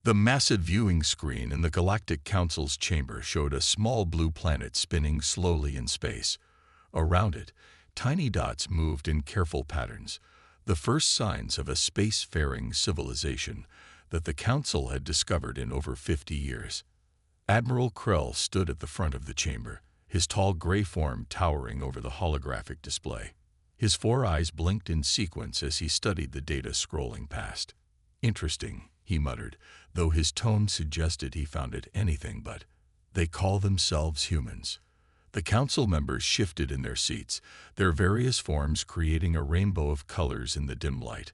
The massive viewing screen in the Galactic Council's chamber showed a small blue planet spinning slowly in space. Around it, tiny dots moved in careful patterns, the first signs of a spacefaring civilization that the Council had discovered in over 50 years. Admiral Krell stood at the front of the chamber, his tall gray form towering over the holographic display. His four eyes blinked in sequence as he studied the data scrolling past. "Interesting," he muttered, though his tone suggested he found it anything but. "They call themselves humans." The council members shifted in their seats, their various forms creating a rainbow of colors in the dim light.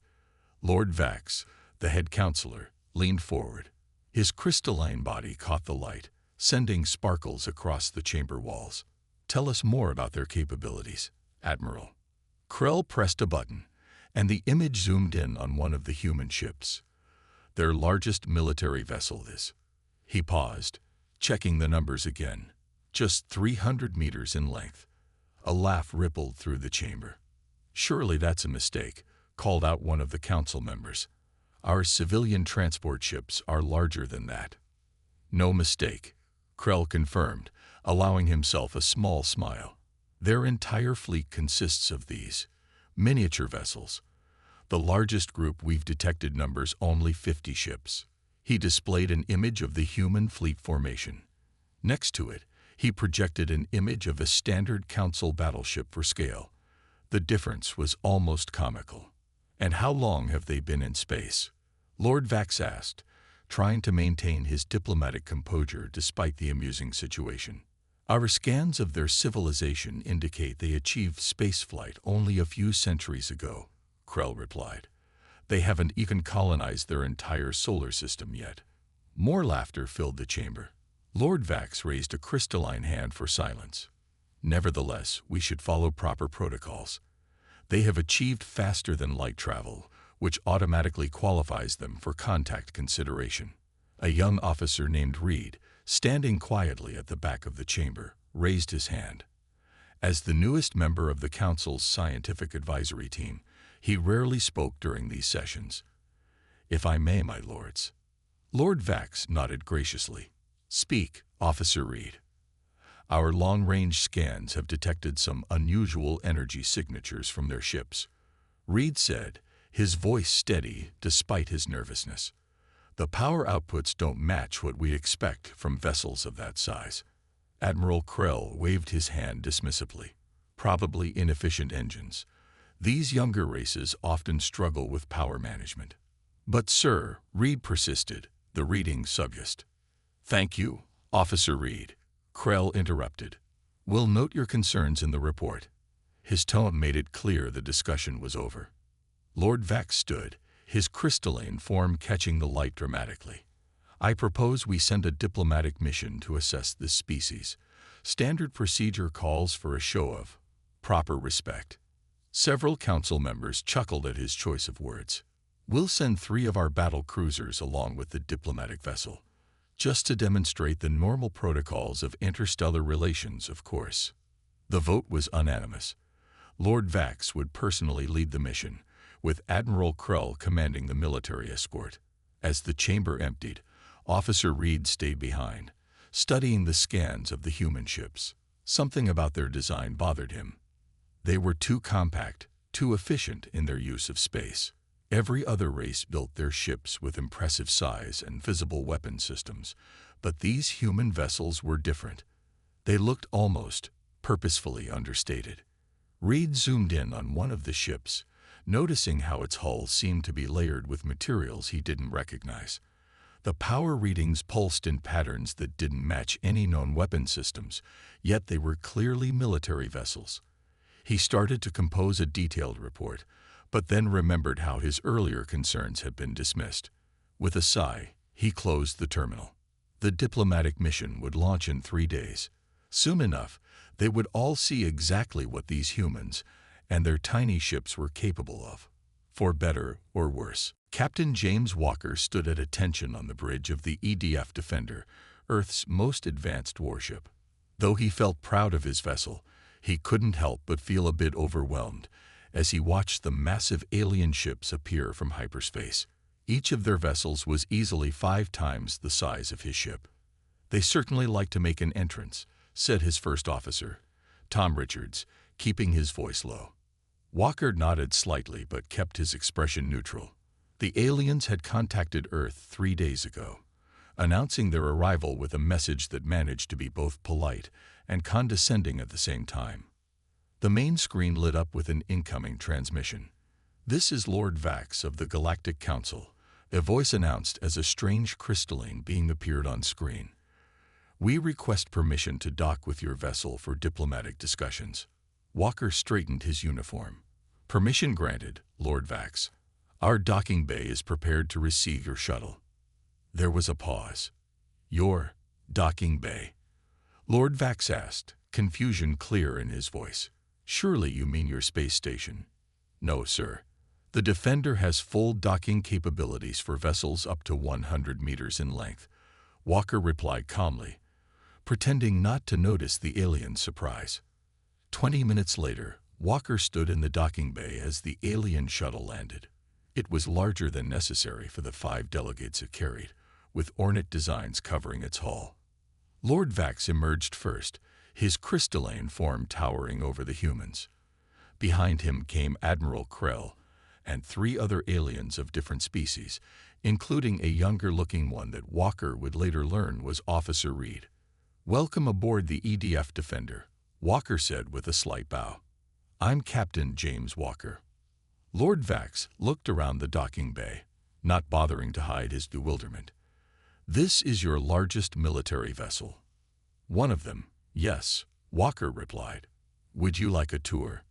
Lord Vax, the head counselor, leaned forward. His crystalline body caught the light, sending sparkles across the chamber walls. "Tell us more about their capabilities, Admiral." Krell pressed a button, and the image zoomed in on one of the human ships. "Their largest military vessel is." He paused, checking the numbers again. "Just 300 meters in length." A laugh rippled through the chamber. "Surely that's a mistake," called out one of the council members. "Our civilian transport ships are larger than that." "No mistake," Krell confirmed, allowing himself a small smile. "Their entire fleet consists of these miniature vessels. The largest group we've detected numbers only 50 ships." He displayed an image of the human fleet formation. Next to it, he projected an image of a standard council battleship for scale. The difference was almost comical. "And how long have they been in space?" Lord Vax asked, trying to maintain his diplomatic composure despite the amusing situation. "Our scans of their civilization indicate they achieved spaceflight only a few centuries ago," Krell replied. "They haven't even colonized their entire solar system yet." More laughter filled the chamber. Lord Vax raised a crystalline hand for silence. "Nevertheless, we should follow proper protocols. They have achieved faster than light travel, which automatically qualifies them for contact consideration." A young officer named Reed, standing quietly at the back of the chamber, raised his hand. As the newest member of the Council's scientific advisory team, he rarely spoke during these sessions. "If I may, my lords." Lord Vax nodded graciously. "Speak, Officer Reed." "Our long-range scans have detected some unusual energy signatures from their ships," Reed said, his voice steady despite his nervousness. "The power outputs don't match what we'd expect from vessels of that size." Admiral Krell waved his hand dismissively. "Probably inefficient engines. These younger races often struggle with power management." "But sir," Reed persisted, "the readings suggest." "Thank you, Officer Reed," Krell interrupted. "We'll note your concerns in the report." His tone made it clear the discussion was over. Lord Vax stood, his crystalline form catching the light dramatically. "I propose we send a diplomatic mission to assess this species. Standard procedure calls for a show of proper respect." Several council members chuckled at his choice of words. "We'll send 3 of our battle cruisers along with the diplomatic vessel, just to demonstrate the normal protocols of interstellar relations, of course." The vote was unanimous. Lord Vax would personally lead the mission, with Admiral Krell commanding the military escort. As the chamber emptied, Officer Reed stayed behind, studying the scans of the human ships. Something about their design bothered him. They were too compact, too efficient in their use of space. Every other race built their ships with impressive size and visible weapon systems, but these human vessels were different. They looked almost purposefully understated. Reed zoomed in on one of the ships, noticing how its hull seemed to be layered with materials he didn't recognize. The power readings pulsed in patterns that didn't match any known weapon systems, yet they were clearly military vessels. He started to compose a detailed report, but then remembered how his earlier concerns had been dismissed. With a sigh, he closed the terminal. The diplomatic mission would launch in 3 days. Soon enough, they would all see exactly what these humans and their tiny ships were capable of. For better or worse, Captain James Walker stood at attention on the bridge of the EDF Defender, Earth's most advanced warship. Though he felt proud of his vessel, he couldn't help but feel a bit overwhelmed as he watched the massive alien ships appear from hyperspace. Each of their vessels was easily 5 times the size of his ship. "They certainly like to make an entrance," said his first officer, Tom Richards, keeping his voice low. Walker nodded slightly but kept his expression neutral. The aliens had contacted Earth 3 days ago, announcing their arrival with a message that managed to be both polite and condescending at the same time. The main screen lit up with an incoming transmission. "This is Lord Vax of the Galactic Council," a voice announced as a strange crystalline being appeared on screen. "We request permission to dock with your vessel for diplomatic discussions." Walker straightened his uniform. "Permission granted, Lord Vax. Our docking bay is prepared to receive your shuttle." There was a pause. "Your docking bay?" Lord Vax asked, confusion clear in his voice. "Surely you mean your space station." "No, sir. The Defender has full docking capabilities for vessels up to 100 meters in length," Walker replied calmly, pretending not to notice the alien's surprise. 20 minutes later, Walker stood in the docking bay as the alien shuttle landed. It was larger than necessary for the 5 delegates it carried, with ornate designs covering its hull. Lord Vax emerged first, his crystalline form towering over the humans. Behind him came Admiral Krell and 3 other aliens of different species, including a younger-looking one that Walker would later learn was Officer Reed. "Welcome aboard the EDF Defender," Walker said with a slight bow. "I'm Captain James Walker." Lord Vax looked around the docking bay, not bothering to hide his bewilderment. "This is your largest military vessel." "One of them, yes," Walker replied. "Would you like a tour?"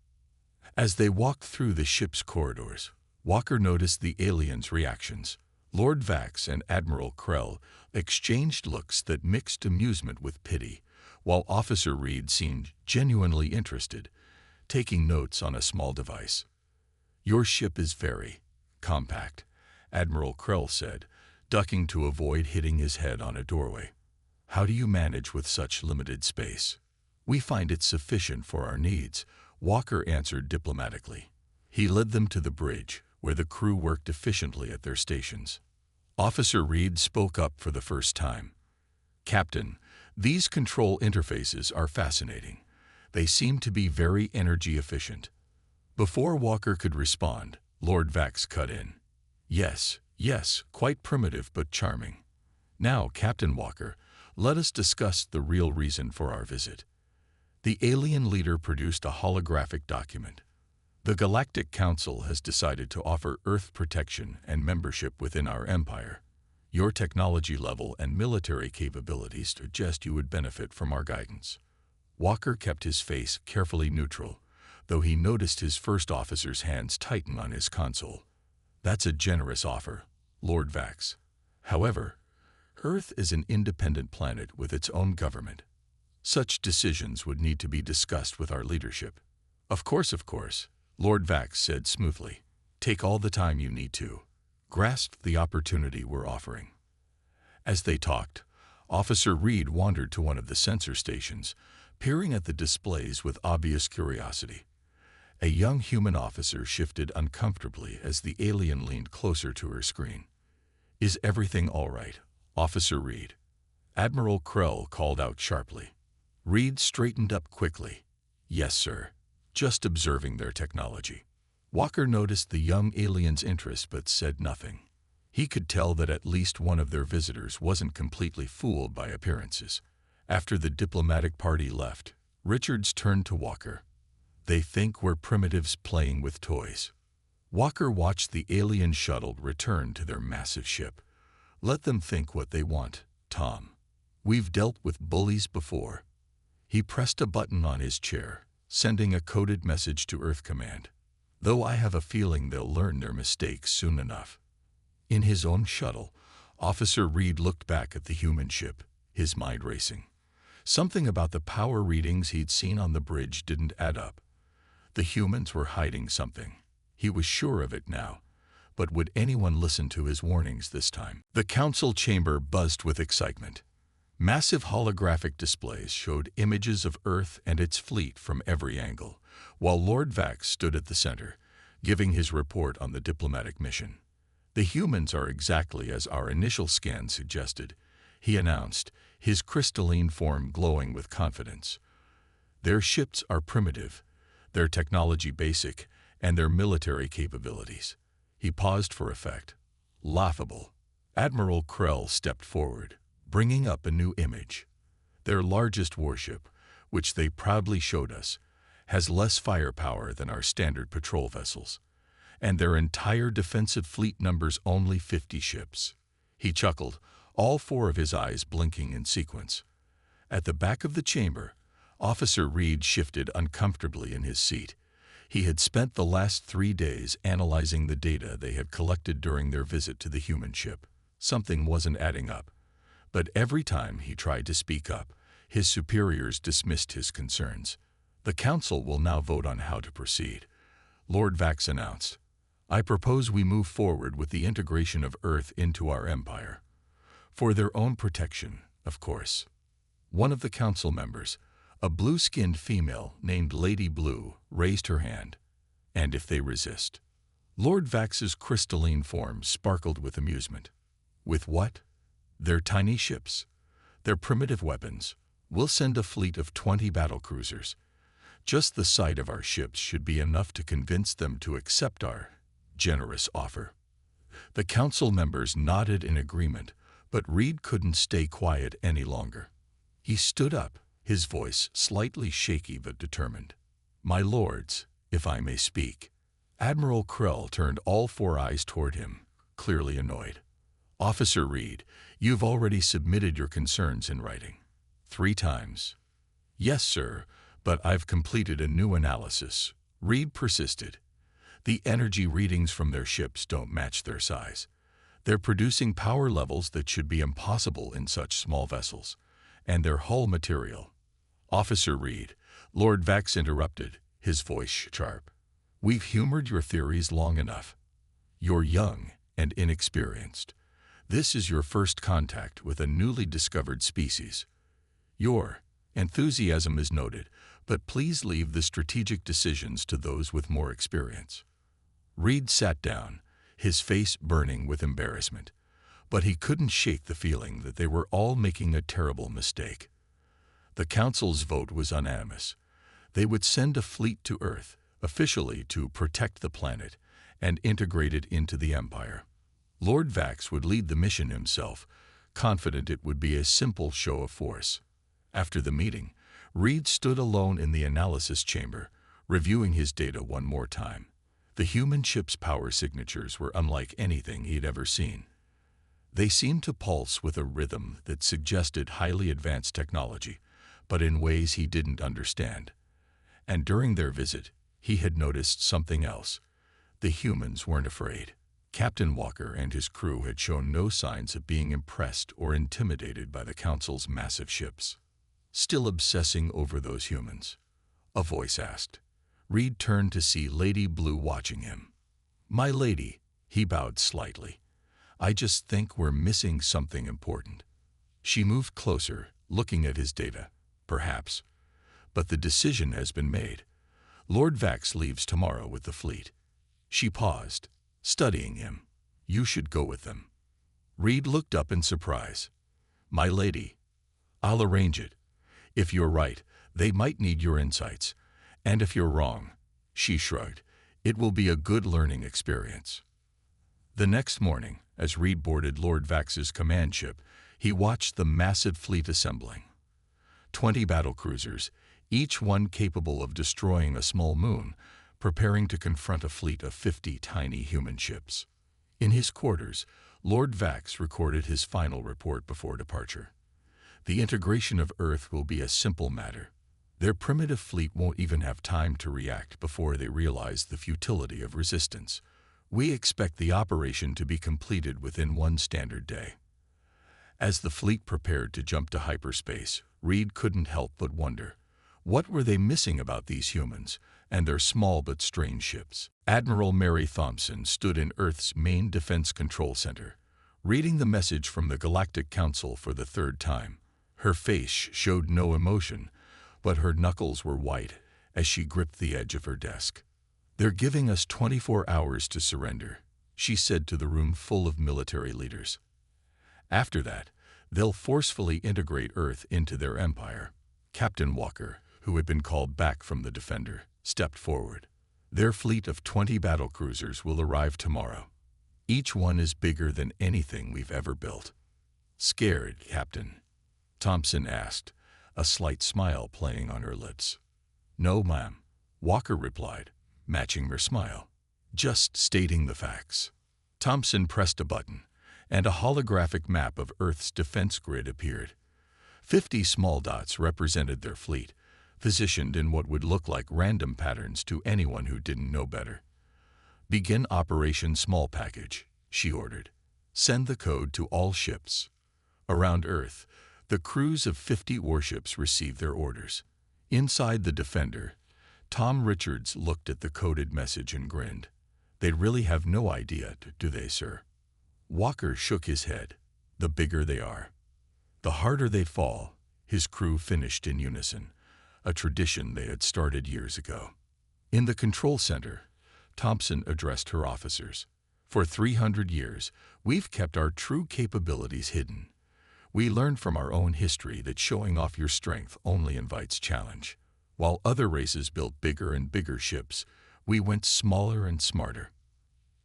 As they walked through the ship's corridors, Walker noticed the aliens' reactions. Lord Vax and Admiral Krell exchanged looks that mixed amusement with pity, while Officer Reed seemed genuinely interested, taking notes on a small device. "Your ship is very compact," Admiral Krell said, ducking to avoid hitting his head on a doorway. "How do you manage with such limited space?" "We find it sufficient for our needs," Walker answered diplomatically. He led them to the bridge, where the crew worked efficiently at their stations. Officer Reed spoke up for the first time. "Captain, these control interfaces are fascinating. They seem to be very energy efficient." Before Walker could respond, Lord Vax cut in. Yes, quite primitive but charming. Now, Captain Walker, let us discuss the real reason for our visit." The alien leader produced a holographic document. "The Galactic Council has decided to offer Earth protection and membership within our empire. Your technology level and military capabilities suggest you would benefit from our guidance." Walker kept his face carefully neutral, though he noticed his first officer's hands tighten on his console. "That's a generous offer, Lord Vax. However, Earth is an independent planet with its own government. Such decisions would need to be discussed with our leadership." Of course," Lord Vax said smoothly. "Take all the time you need to. Grasp the opportunity we're offering." As they talked, Officer Reed wandered to one of the sensor stations, peering at the displays with obvious curiosity. A young human officer shifted uncomfortably as the alien leaned closer to her screen. "Is everything all right, Officer Reed?" Admiral Krell called out sharply. Reed straightened up quickly. "Yes, sir. Just observing their technology." Walker noticed the young alien's interest but said nothing. He could tell that at least one of their visitors wasn't completely fooled by appearances. After the diplomatic party left, Richards turned to Walker. "They think we're primitives playing with toys." Walker watched the alien shuttle return to their massive ship. "Let them think what they want, Tom. We've dealt with bullies before." He pressed a button on his chair, sending a coded message to Earth Command. "Though I have a feeling they'll learn their mistakes soon enough." In his own shuttle, Officer Reed looked back at the human ship, his mind racing. Something about the power readings he'd seen on the bridge didn't add up. The humans were hiding something. He was sure of it now. But would anyone listen to his warnings this time? The council chamber buzzed with excitement. Massive holographic displays showed images of Earth and its fleet from every angle, while Lord Vax stood at the center, giving his report on the diplomatic mission. "The humans are exactly as our initial scan suggested," he announced, his crystalline form glowing with confidence. "Their ships are primitive, their technology basic, and their military capabilities." He paused for effect. "Laughable." Admiral Krell stepped forward, bringing up a new image. "Their largest warship, which they proudly showed us, has less firepower than our standard patrol vessels, and their entire defensive fleet numbers only 50 ships." He chuckled, all four of his eyes blinking in sequence. At the back of the chamber, Officer Reed shifted uncomfortably in his seat. He had spent the last 3 days analyzing the data they had collected during their visit to the human ship. Something wasn't adding up, but every time he tried to speak up, his superiors dismissed his concerns. "The Council will now vote on how to proceed," Lord Vax announced. "I propose we move forward with the integration of Earth into our empire. For their own protection, of course." One of the council members, a blue-skinned female named Lady Blue, raised her hand. "And if they resist?" Lord Vax's crystalline form sparkled with amusement. "With what? Their tiny ships, their primitive weapons. We'll send a fleet of 20 battlecruisers. Just the sight of our ships should be enough to convince them to accept our generous offer." The council members nodded in agreement, but Reed couldn't stay quiet any longer. He stood up, his voice slightly shaky but determined. "My lords, if I may speak." Admiral Krell turned all four eyes toward him, clearly annoyed. "Officer Reed, you've already submitted your concerns in writing." 3 times. "Yes, sir, but I've completed a new analysis," Reed persisted. "The energy readings from their ships don't match their size. They're producing power levels that should be impossible in such small vessels. And their hull material—" "Officer Reed," Lord Vax interrupted, his voice sharp. "We've humored your theories long enough. You're young and inexperienced. This is your first contact with a newly discovered species. Your enthusiasm is noted, but please leave the strategic decisions to those with more experience." Reed sat down, his face burning with embarrassment, but he couldn't shake the feeling that they were all making a terrible mistake. The Council's vote was unanimous. They would send a fleet to Earth, officially to protect the planet, and integrate it into the Empire. Lord Vax would lead the mission himself, confident it would be a simple show of force. After the meeting, Reed stood alone in the analysis chamber, reviewing his data one more time. The human ship's power signatures were unlike anything he'd ever seen. They seemed to pulse with a rhythm that suggested highly advanced technology, but in ways he didn't understand. And during their visit, he had noticed something else. The humans weren't afraid. Captain Walker and his crew had shown no signs of being impressed or intimidated by the Council's massive ships. "Still obsessing over those humans?" a voice asked. Reed turned to see Lady Blue watching him. "My lady," he bowed slightly, "I just think we're missing something important." She moved closer, looking at his data. "Perhaps. But the decision has been made. Lord Vax leaves tomorrow with the fleet." She paused, studying him. "You should go with them." Reed looked up in surprise. "My lady, I'll arrange it. If you're right, they might need your insights. And if you're wrong," she shrugged, "it will be a good learning experience." The next morning, as Reed boarded Lord Vax's command ship, he watched the massive fleet assembling. 20 battlecruisers, each one capable of destroying a small moon, preparing to confront a fleet of 50 tiny human ships. In his quarters, Lord Vax recorded his final report before departure. "The integration of Earth will be a simple matter. Their primitive fleet won't even have time to react before they realize the futility of resistance. We expect the operation to be completed within 1 standard day." As the fleet prepared to jump to hyperspace, Reed couldn't help but wonder, what were they missing about these humans and their small but strange ships? Admiral Mary Thompson stood in Earth's main defense control center, reading the message from the Galactic Council for the 3rd time. Her face showed no emotion, but her knuckles were white as she gripped the edge of her desk. "They're giving us 24 hours to surrender," she said to the room full of military leaders. After that, they'll forcefully integrate Earth into their empire. Captain Walker, who had been called back from the Defender, stepped forward. Their fleet of 20 battlecruisers will arrive tomorrow. Each one is bigger than anything we've ever built. Scared, Captain? Thompson asked, a slight smile playing on her lips. No, ma'am, Walker replied, matching her smile. Just stating the facts. Thompson pressed a button, and a holographic map of Earth's defense grid appeared. 50 small dots represented their fleet, positioned in what would look like random patterns to anyone who didn't know better. Begin Operation Small Package, she ordered. Send the code to all ships. Around Earth, the crews of 50 warships received their orders. Inside the Defender, Tom Richards looked at the coded message and grinned. They really have no idea, do they, sir? Walker shook his head. The bigger they are, the harder they fall, his crew finished in unison, a tradition they had started years ago. In the control center, Thompson addressed her officers. For 300 years, we've kept our true capabilities hidden. We learned from our own history that showing off your strength only invites challenge. While other races built bigger and bigger ships, we went smaller and smarter.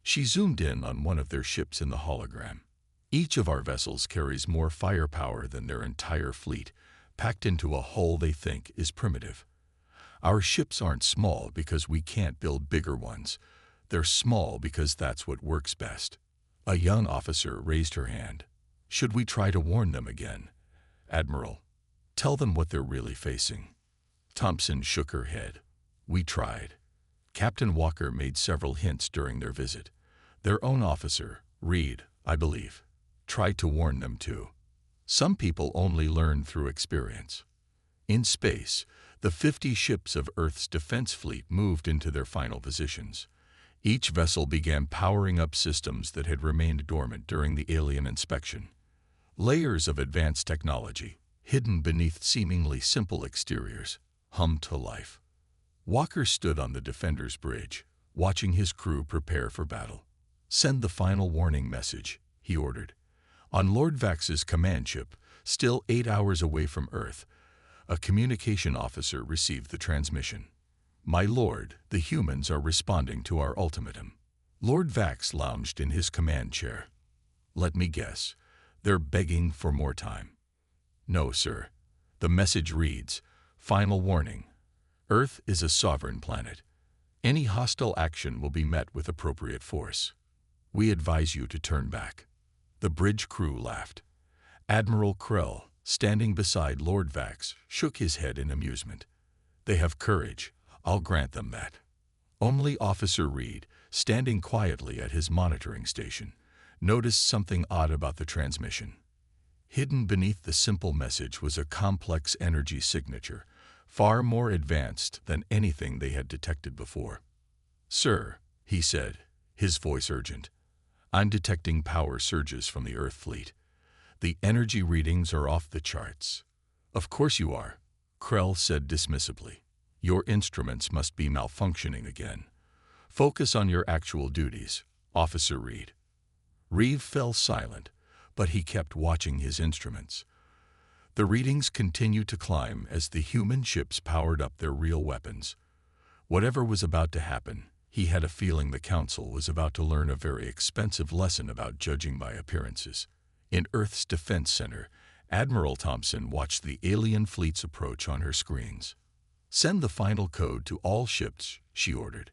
She zoomed in on one of their ships in the hologram. Each of our vessels carries more firepower than their entire fleet, packed into a hull they think is primitive. Our ships aren't small because we can't build bigger ones. They're small because that's what works best. A young officer raised her hand. Should we try to warn them again? Admiral, tell them what they're really facing. Thompson shook her head. We tried. Captain Walker made several hints during their visit. Their own officer, Reed, I believe, tried to warn them too. Some people only learn through experience. In space, the 50 ships of Earth's defense fleet moved into their final positions. Each vessel began powering up systems that had remained dormant during the alien inspection. Layers of advanced technology, hidden beneath seemingly simple exteriors, hummed to life. Walker stood on the Defender's bridge, watching his crew prepare for battle. Send the final warning message, he ordered. On Lord Vax's command ship, still 8 hours away from Earth, a communication officer received the transmission. My lord, the humans are responding to our ultimatum. Lord Vax lounged in his command chair. Let me guess, they're begging for more time. No, sir. The message reads, Final warning. Earth is a sovereign planet. Any hostile action will be met with appropriate force. We advise you to turn back. The bridge crew laughed. Admiral Krell, standing beside Lord Vax, shook his head in amusement. They have courage. I'll grant them that. Only Officer Reed, standing quietly at his monitoring station, noticed something odd about the transmission. Hidden beneath the simple message was a complex energy signature, far more advanced than anything they had detected before. Sir, he said, his voice urgent, I'm detecting power surges from the Earth fleet. The energy readings are off the charts. Of course you are, Krell said dismissively. Your instruments must be malfunctioning again. Focus on your actual duties, Officer Reed. Reeve fell silent, but he kept watching his instruments. The readings continued to climb as the human ships powered up their real weapons. Whatever was about to happen, he had a feeling the Council was about to learn a very expensive lesson about judging by appearances. In Earth's Defense Center, Admiral Thompson watched the alien fleet's approach on her screens. Send the final code to all ships, she ordered.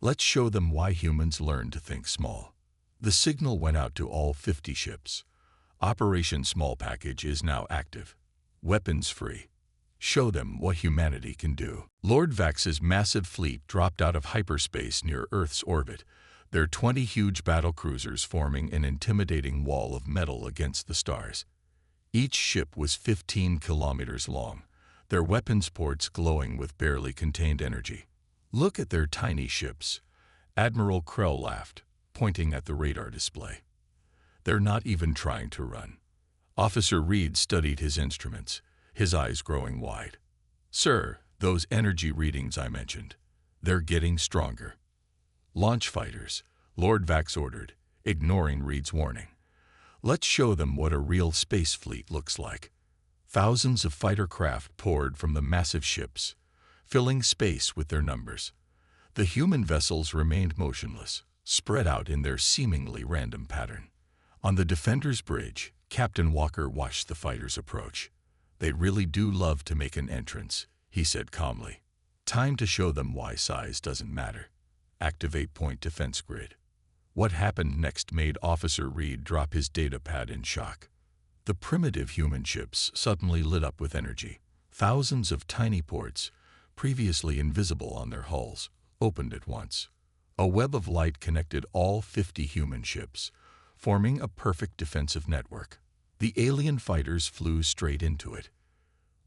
Let's show them why humans learn to think small. The signal went out to all 50 ships. Operation Small Package is now active. Weapons free. Show them what humanity can do. Lord Vax's massive fleet dropped out of hyperspace near Earth's orbit, their 20 huge battlecruisers forming an intimidating wall of metal against the stars. Each ship was 15 kilometers long, their weapons ports glowing with barely contained energy. Look at their tiny ships. Admiral Krell laughed, pointing at the radar display. They're not even trying to run. Officer Reed studied his instruments, his eyes growing wide. Sir, those energy readings I mentioned, they're getting stronger. Launch fighters, Lord Vax ordered, ignoring Reed's warning. Let's show them what a real space fleet looks like. Thousands of fighter craft poured from the massive ships, filling space with their numbers. The human vessels remained motionless, spread out in their seemingly random pattern. On the Defender's bridge, Captain Walker watched the fighters approach. They really do love to make an entrance, he said calmly. Time to show them why size doesn't matter. Activate point defense grid. What happened next made Officer Reed drop his data pad in shock. The primitive human ships suddenly lit up with energy. Thousands of tiny ports, previously invisible on their hulls, opened at once. A web of light connected all 50 human ships, forming a perfect defensive network. The alien fighters flew straight into it.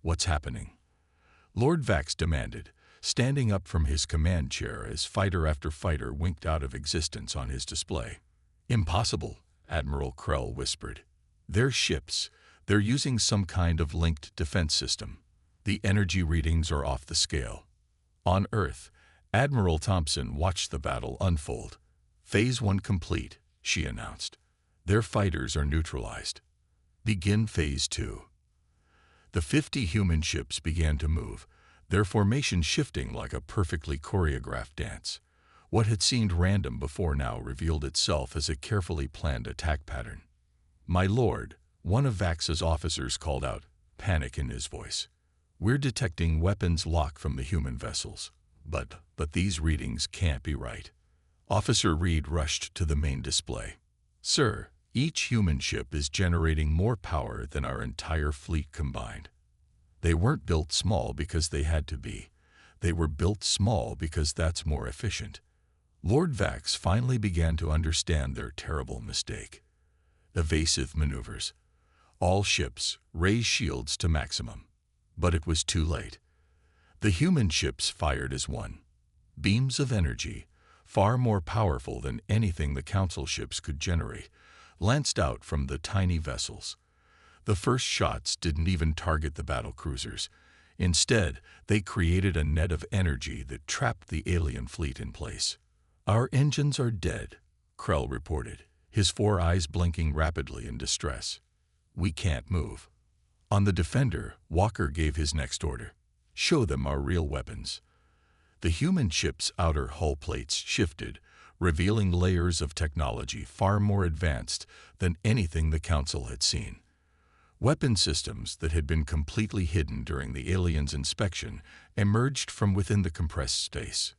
What's happening? Lord Vax demanded, standing up from his command chair as fighter after fighter winked out of existence on his display. Impossible, Admiral Krell whispered. They're ships. They're using some kind of linked defense system. The energy readings are off the scale. On Earth, Admiral Thompson watched the battle unfold. Phase 1 complete, she announced. Their fighters are neutralized. Begin Phase 2. The 50 human ships began to move, their formation shifting like a perfectly choreographed dance. What had seemed random before now revealed itself as a carefully planned attack pattern. My lord, one of Vax's officers called out, panic in his voice. We're detecting weapons lock from the human vessels. But these readings can't be right. Officer Reed rushed to the main display. Sir, each human ship is generating more power than our entire fleet combined. They weren't built small because they had to be. They were built small because that's more efficient. Lord Vax finally began to understand their terrible mistake. Evasive maneuvers. All ships raise shields to maximum. But it was too late. The human ships fired as one. Beams of energy, far more powerful than anything the Council ships could generate, lanced out from the tiny vessels. The first shots didn't even target the battle cruisers. Instead, they created a net of energy that trapped the alien fleet in place. Our engines are dead, Krell reported, his 4 eyes blinking rapidly in distress. We can't move. On the Defender, Walker gave his next order. Show them our real weapons. The human ship's outer hull plates shifted, revealing layers of technology far more advanced than anything the Council had seen. Weapon systems that had been completely hidden during the aliens' inspection emerged from within the compressed space.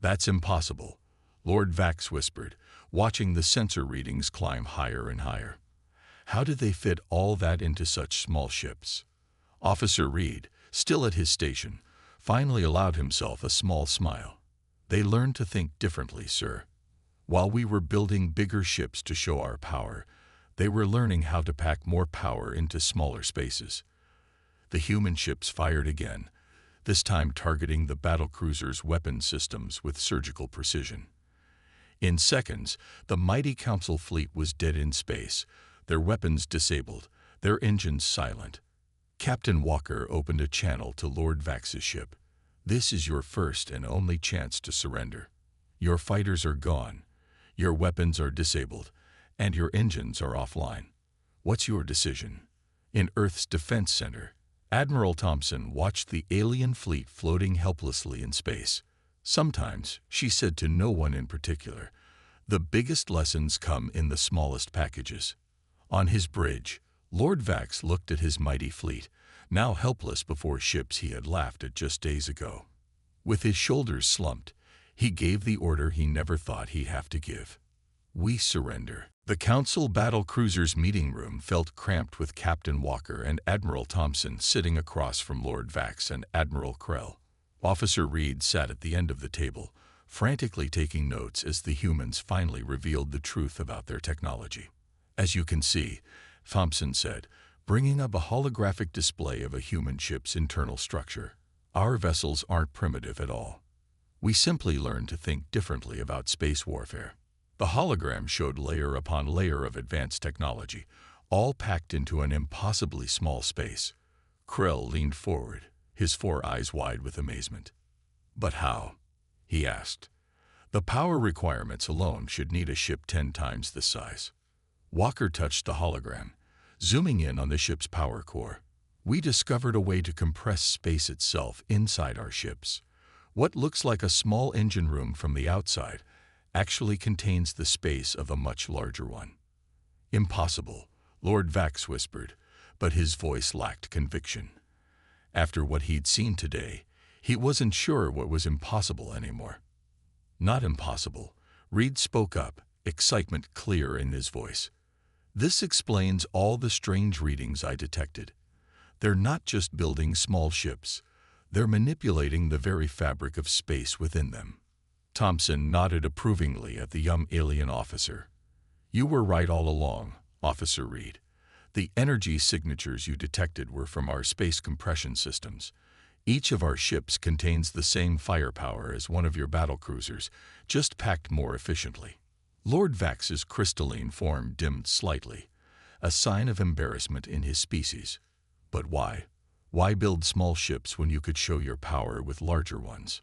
That's impossible, Lord Vax whispered, watching the sensor readings climb higher and higher. How did they fit all that into such small ships? Officer Reed, still at his station, finally allowed himself a small smile. They learned to think differently, sir. While we were building bigger ships to show our power, they were learning how to pack more power into smaller spaces. The human ships fired again, this time targeting the battlecruiser's weapon systems with surgical precision. In seconds, the mighty Council fleet was dead in space, their weapons disabled, their engines silent. Captain Walker opened a channel to Lord Vax's ship. This is your first and only chance to surrender. Your fighters are gone, your weapons are disabled, and your engines are offline. What's your decision? In Earth's Defense Center, Admiral Thompson watched the alien fleet floating helplessly in space. Sometimes, she said to no one in particular, the biggest lessons come in the smallest packages. On his bridge, Lord Vax looked at his mighty fleet, now helpless before ships he had laughed at just days ago. With his shoulders slumped, he gave the order he never thought he'd have to give. We surrender. The Council battle cruiser's meeting room felt cramped with Captain Walker and Admiral Thompson sitting across from Lord Vax and Admiral Krell. Officer Reed sat at the end of the table, frantically taking notes as the humans finally revealed the truth about their technology. As you can see, Thompson said, bringing up a holographic display of a human ship's internal structure. Our vessels aren't primitive at all. We simply learned to think differently about space warfare. The hologram showed layer upon layer of advanced technology, all packed into an impossibly small space. Krell leaned forward, his 4 eyes wide with amazement. But how? He asked. The power requirements alone should need a ship 10 times this size. Walker touched the hologram, zooming in on the ship's power core. We discovered a way to compress space itself inside our ships. What looks like a small engine room from the outside actually contains the space of a much larger one. Impossible, Lord Vax whispered, but his voice lacked conviction. After what he'd seen today, he wasn't sure what was impossible anymore. Not impossible, Reed spoke up, excitement clear in his voice. This explains all the strange readings I detected. They're not just building small ships. They're manipulating the very fabric of space within them. Thompson nodded approvingly at the young alien officer. You were right all along, Officer Reed. The energy signatures you detected were from our space compression systems. Each of our ships contains the same firepower as one of your battlecruisers, just packed more efficiently. Lord Vax's crystalline form dimmed slightly, a sign of embarrassment in his species. But why? Why build small ships when you could show your power with larger ones?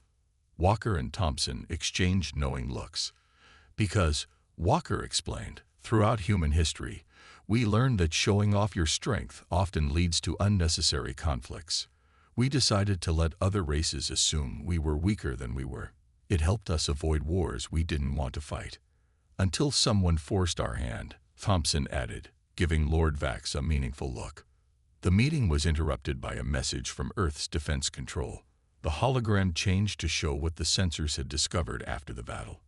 Walker and Thompson exchanged knowing looks. Because, Walker explained, throughout human history, we learned that showing off your strength often leads to unnecessary conflicts. We decided to let other races assume we were weaker than we were. It helped us avoid wars we didn't want to fight. Until someone forced our hand, Thompson added, giving Lord Vax a meaningful look. The meeting was interrupted by a message from Earth's defense control. The hologram changed to show what the sensors had discovered after the battle.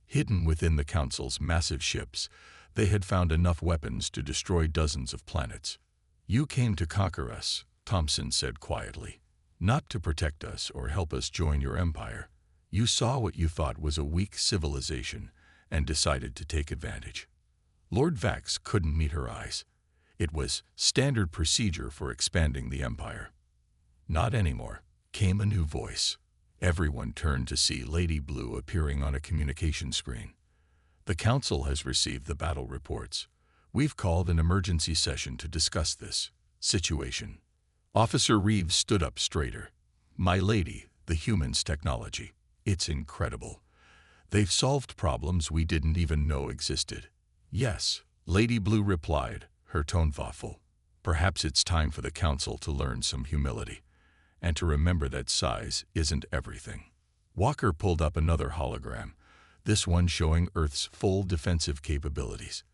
Hidden within the Council's massive ships, they had found enough weapons to destroy dozens of planets. You came to conquer us, Thompson said quietly. Not to protect us or help us join your empire. You saw what you thought was a weak civilization and decided to take advantage. Lord Vax couldn't meet her eyes. It was standard procedure for expanding the empire. Not anymore, came a new voice. Everyone turned to see Lady Blue appearing on a communication screen. The Council has received the battle reports. We've called an emergency session to discuss this situation. Officer Reeves stood up straighter. My lady, the humans' technology. It's incredible. They've solved problems we didn't even know existed. Yes, Lady Blue replied, her tone thoughtful. Perhaps it's time for the Council to learn some humility, and to remember that size isn't everything. Walker pulled up another hologram, this one showing Earth's full defensive capabilities.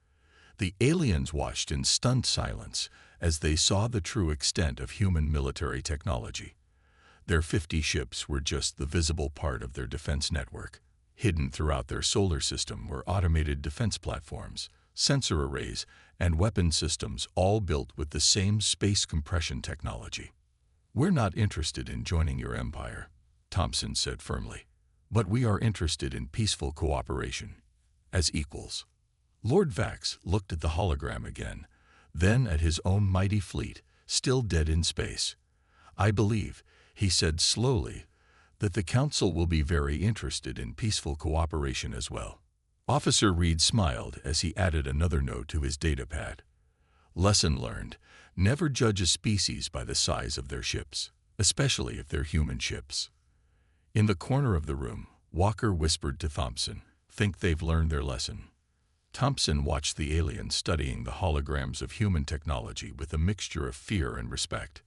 The aliens watched in stunned silence as they saw the true extent of human military technology. Their 50 ships were just the visible part of their defense network. Hidden throughout their solar system were automated defense platforms, sensor arrays, and weapon systems all built with the same space compression technology. We're not interested in joining your empire, Thompson said firmly, but we are interested in peaceful cooperation, as equals. Lord Vax looked at the hologram again, then at his own mighty fleet, still dead in space. I believe, he said slowly, that the Council will be very interested in peaceful cooperation as well. Officer Reed smiled as he added another note to his datapad. Lesson learned, never judge a species by the size of their ships, especially if they're human ships. In the corner of the room, Walker whispered to Thompson, think they've learned their lesson. Thompson watched the alien studying the holograms of human technology with a mixture of fear and respect.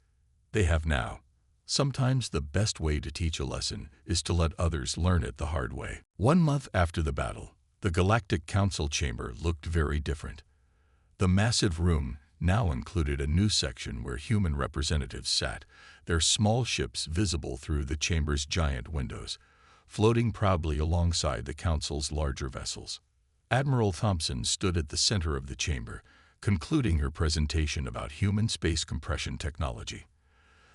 They have now. Sometimes the best way to teach a lesson is to let others learn it the hard way. 1 month after the battle, the Galactic Council chamber looked very different. The massive room now included a new section where human representatives sat, their small ships visible through the chamber's giant windows, floating proudly alongside the Council's larger vessels. Admiral Thompson stood at the center of the chamber, concluding her presentation about human space compression technology.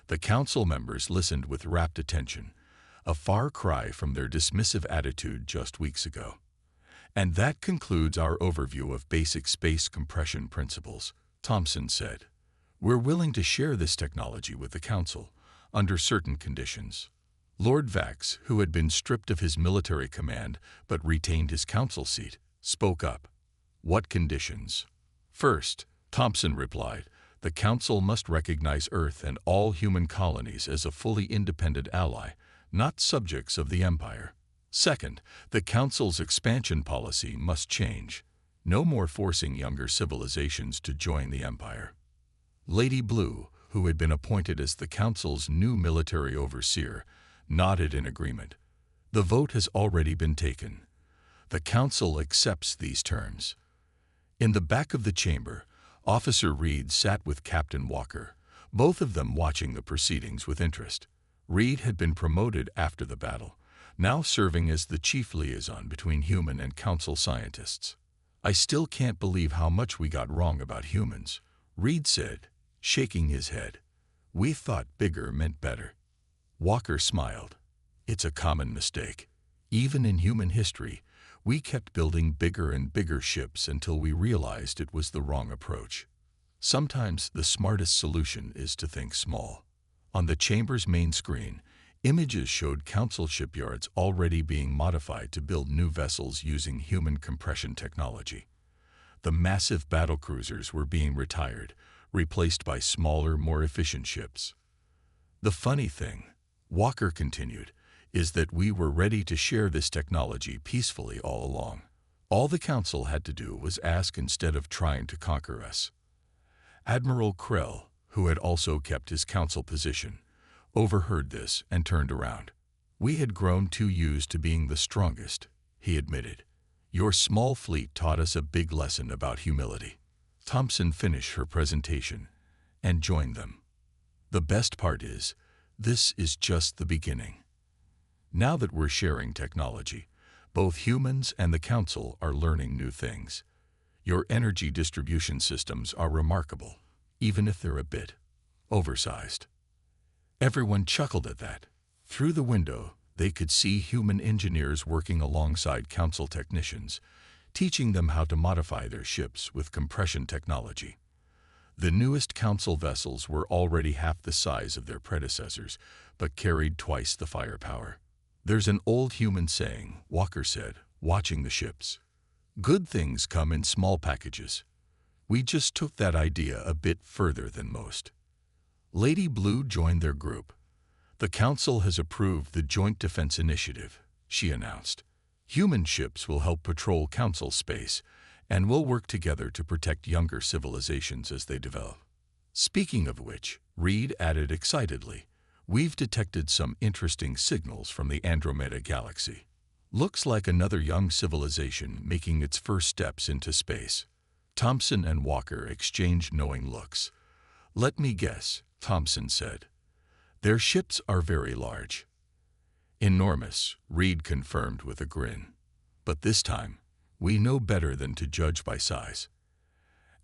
The Council members listened with rapt attention, a far cry from their dismissive attitude just weeks ago. And that concludes our overview of basic space compression principles, Thompson said. We're willing to share this technology with the Council, under certain conditions. Lord Vax, who had been stripped of his military command but retained his council seat, spoke up. What conditions? First, Thompson replied, the Council must recognize Earth and all human colonies as a fully independent ally, not subjects of the Empire. Second, the Council's expansion policy must change. No more forcing younger civilizations to join the Empire. Lady Blue, who had been appointed as the Council's new military overseer, nodded in agreement. The vote has already been taken. The Council accepts these terms. In the back of the chamber, Officer Reed sat with Captain Walker, both of them watching the proceedings with interest. Reed had been promoted after the battle, now serving as the chief liaison between human and Council scientists. "I still can't believe how much we got wrong about humans," Reed said, shaking his head. "We thought bigger meant better." Walker smiled. "It's a common mistake. Even in human history, we kept building bigger and bigger ships until we realized it was the wrong approach. Sometimes the smartest solution is to think small." On the chamber's main screen, images showed Council shipyards already being modified to build new vessels using human compression technology. The massive battlecruisers were being retired, replaced by smaller, more efficient ships. "The funny thing," Walker continued, "is that we were ready to share this technology peacefully all along. All the Council had to do was ask instead of trying to conquer us." Admiral Krell, who had also kept his Council position, overheard this and turned around. "We had grown too used to being the strongest," he admitted. "Your small fleet taught us a big lesson about humility." Thompson finished her presentation and joined them. "The best part is, this is just the beginning. Now that we're sharing technology, both humans and the Council are learning new things. Your energy distribution systems are remarkable, even if they're a bit oversized." Everyone chuckled at that. Through the window, they could see human engineers working alongside Council technicians, teaching them how to modify their ships with compression technology. The newest Council vessels were already half the size of their predecessors, but carried twice the firepower. "There's an old human saying," Walker said, watching the ships. "Good things come in small packages." We just took that idea a bit further than most. Lady Blue joined their group. "The Council has approved the Joint Defense Initiative," she announced. "Human ships will help patrol Council space, and we'll work together to protect younger civilizations as they develop." Speaking of which, Reed added excitedly, "We've detected some interesting signals from the Andromeda Galaxy. Looks like another young civilization making its first steps into space." Thompson and Walker exchanged knowing looks. "Let me guess," Thompson said. "Their ships are very large." "Enormous," Reed confirmed with a grin. "But this time, we know better than to judge by size."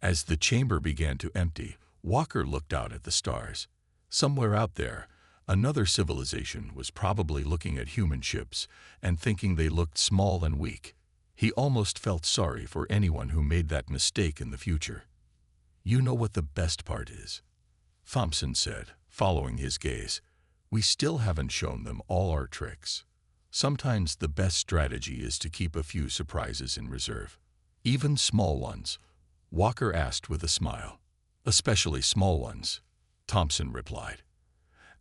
As the chamber began to empty, Walker looked out at the stars. Somewhere out there, another civilization was probably looking at human ships and thinking they looked small and weak. He almost felt sorry for anyone who made that mistake in the future. "You know what the best part is?" Thompson said, following his gaze. "We still haven't shown them all our tricks. Sometimes the best strategy is to keep a few surprises in reserve." "Even small ones?" Walker asked with a smile. "Especially small ones," Thompson replied.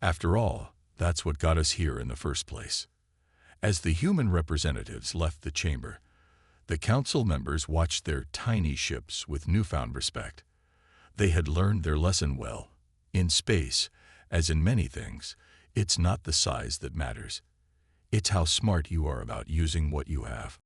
"After all, that's what got us here in the first place." As the human representatives left the chamber, the Council members watched their tiny ships with newfound respect. They had learned their lesson well. In space, as in many things, it's not the size that matters. It's how smart you are about using what you have.